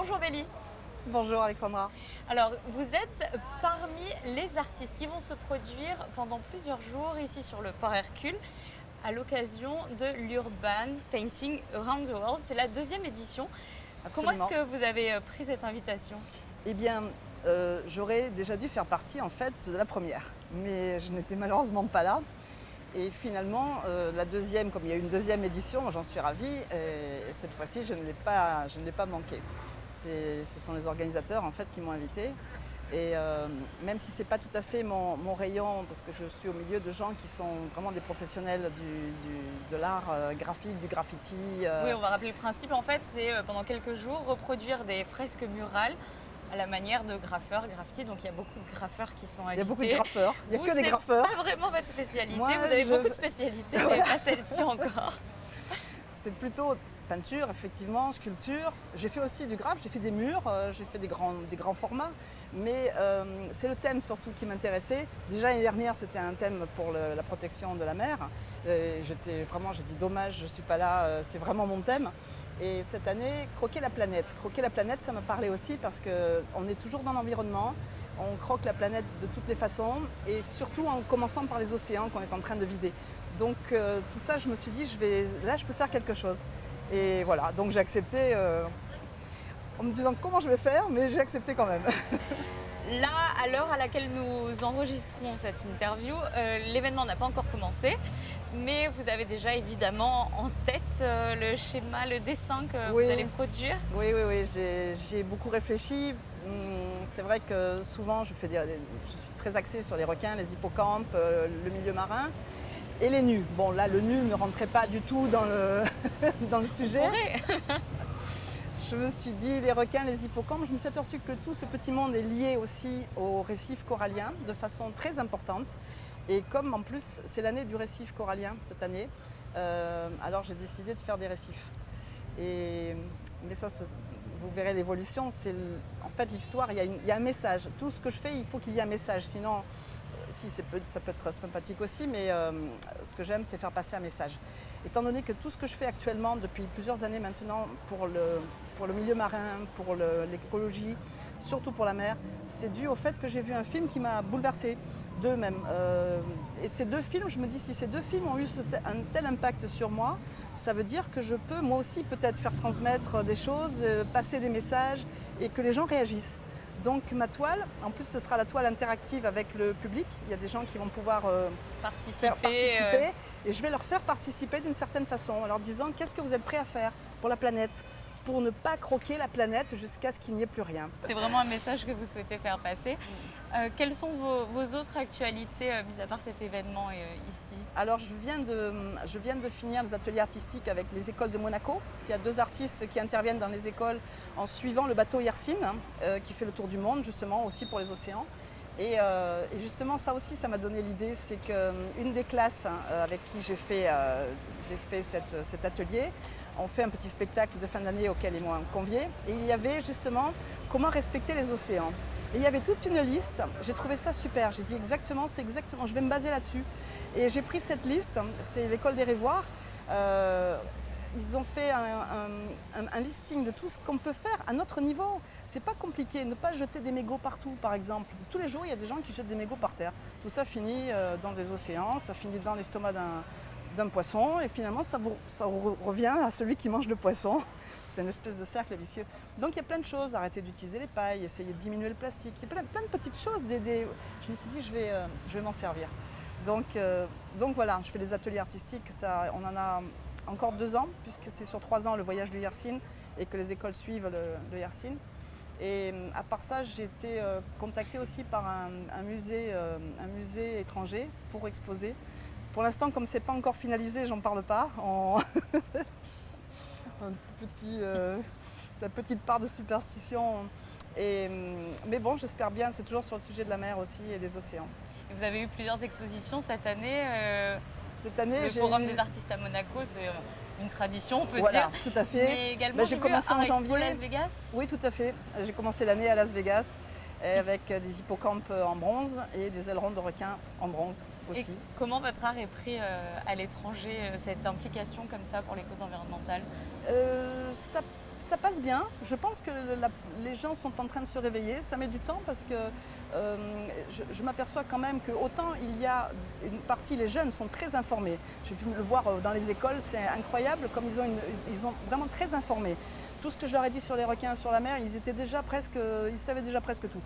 Bonjour Bélie. Bonjour Alexandra. Alors, vous êtes parmi les artistes qui vont se produire pendant plusieurs jours ici sur le port Hercule à l'occasion de l'Urban Painting Around the World. C'est la deuxième édition. Comment est-ce que vous avez pris cette invitation? Eh bien, j'aurais déjà dû faire partie en fait de la première, mais je n'étais malheureusement pas là. Et finalement, la deuxième, comme il y a eu une deuxième édition, j'en suis ravie. Et cette fois-ci, je ne l'ai pas manqué. Ce sont les organisateurs en fait qui m'ont invitée. Et même si ce n'est pas tout à fait mon rayon, parce que je suis au milieu de gens qui sont vraiment des professionnels de l'art graphique, du graffiti. Oui, on va rappeler le principe. En fait, c'est pendant quelques jours reproduire des fresques murales à la manière de graffeurs, graffiti. Donc il y a beaucoup de graffeurs qui sont invités. Il y a beaucoup de graffeurs, il n'y a que des graffeurs. C'est pas vraiment votre spécialité. Moi, vous avez beaucoup de spécialités, mais pas celle-ci encore. C'est plutôt peinture, effectivement, sculpture. J'ai fait aussi du graphe, j'ai fait des murs, j'ai fait des grands formats. Mais c'est le thème surtout qui m'intéressait. Déjà l'année dernière, c'était un thème pour la protection de la mer. J'ai dit dommage, je ne suis pas là, c'est vraiment mon thème. Et cette année, croquer la planète. Croquer la planète, ça me parlait aussi parce qu'on est toujours dans l'environnement. On croque la planète de toutes les façons et surtout en commençant par les océans qu'on est en train de vider. Donc tout ça, je me suis dit, là je peux faire quelque chose. Et voilà, donc j'ai accepté en me disant comment je vais faire, mais j'ai accepté quand même. Là, à l'heure à laquelle nous enregistrons cette interview, l'événement n'a pas encore commencé, mais vous avez déjà évidemment en tête le schéma, le dessin que vous allez produire. Oui, j'ai beaucoup réfléchi. C'est vrai que souvent je suis très axée sur les requins, les hippocampes, le milieu marin et les nus. Bon là, le nu ne rentrait pas du tout dans le sujet. Je me suis dit, les requins, les hippocampes, je me suis aperçue que tout ce petit monde est lié aussi aux récifs coralliens de façon très importante. Et comme en plus c'est l'année du récif corallien cette année, alors j'ai décidé de faire des récifs. Mais ça, vous verrez l'évolution, en fait l'histoire, il y a un message. Tout ce que je fais, il faut qu'il y ait un message, sinon ça peut être sympathique aussi, mais ce que j'aime, c'est faire passer un message. Étant donné que tout ce que je fais actuellement depuis plusieurs années maintenant pour le milieu marin, pour l'écologie, surtout pour la mer, c'est dû au fait que j'ai vu un film qui m'a bouleversée, deux même. Et ces deux films, je me dis, si ces deux films ont eu un tel impact sur moi, ça veut dire que je peux moi aussi peut-être faire transmettre des choses, passer des messages et que les gens réagissent. Donc ma toile, en plus ce sera la toile interactive avec le public. Il y a des gens qui vont pouvoir participer et je vais leur faire participer d'une certaine façon en leur disant qu'est-ce que vous êtes prêts à faire pour la planète, pour ne pas croquer la planète jusqu'à ce qu'il n'y ait plus rien. C'est vraiment un message que vous souhaitez faire passer. Quelles sont vos autres actualités, mis à part cet événement ici? Alors je viens de finir les ateliers artistiques avec les écoles de Monaco, parce qu'il y a deux artistes qui interviennent dans les écoles en suivant le bateau Yersin, qui fait le tour du monde justement aussi pour les océans. Et justement ça aussi, ça m'a donné l'idée, c'est qu'une des classes avec qui j'ai fait cet atelier, on fait un petit spectacle de fin d'année auquel ils m'ont convié. Et il y avait justement comment respecter les océans. Et il y avait toute une liste, j'ai trouvé ça super, j'ai dit c'est exactement, je vais me baser là-dessus. Et j'ai pris cette liste, c'est l'école des Rêvoirs. Ils ont fait un listing de tout ce qu'on peut faire à notre niveau. C'est pas compliqué, ne pas jeter des mégots partout par exemple. Tous les jours, il y a des gens qui jettent des mégots par terre. Tout ça finit dans les océans, ça finit dans l'estomac d'un poisson et finalement ça revient à celui qui mange le poisson. C'est une espèce de cercle vicieux. Donc il y a plein de choses, arrêter d'utiliser les pailles, essayer de diminuer le plastique. Il y a plein de petites choses. Je me suis dit je vais m'en servir. Donc voilà, je fais des ateliers artistiques, on en a encore 2 ans puisque c'est sur 3 ans le voyage du Yersin et que les écoles suivent le Yersin. Et à part ça, j'ai été contactée aussi par un musée étranger pour exposer. Pour l'instant, comme c'est pas encore finalisé, j'en parle pas. La petite part de superstition. Mais bon, j'espère bien, c'est toujours sur le sujet de la mer aussi et des océans. Et vous avez eu plusieurs expositions cette année. Cette année, le Forum des artistes à Monaco, c'est une tradition, on peut dire. Voilà, tout à fait. Mais également, j'ai commencé en janvier. Las Vegas. Oui, tout à fait. J'ai commencé l'année à Las Vegas avec des hippocampes en bronze et des ailerons de requins en bronze aussi. Et comment votre art est pris à l'étranger, cette implication comme ça pour les causes environnementales? ça passe bien. Je pense que les gens sont en train de se réveiller. Ça met du temps parce que je m'aperçois quand même que autant il y a une partie, les jeunes sont très informés. J'ai pu le voir dans les écoles, c'est incroyable comme ils sont vraiment très informés. Tout ce que je leur ai dit sur les requins, sur la mer, ils savaient déjà presque tout.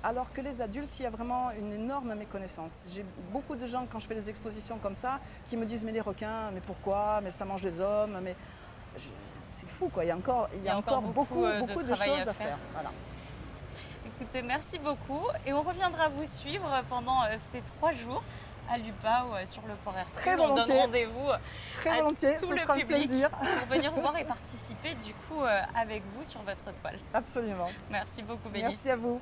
Alors que les adultes, il y a vraiment une énorme méconnaissance. J'ai beaucoup de gens, quand je fais des expositions comme ça, qui me disent « mais les requins, mais pourquoi? Mais ça mange des hommes ?» C'est fou quoi, il y a encore beaucoup de choses à faire. Voilà. Écoutez, merci beaucoup et on reviendra vous suivre pendant ces 3 jours à Lupin ou sur le port Hercule. Très On volontiers. donne rendez-vous Très à volontiers, tout ce le sera un public plaisir. pour venir vous voir et participer du coup avec vous sur votre toile. Absolument. Merci beaucoup Bélie. Merci à vous.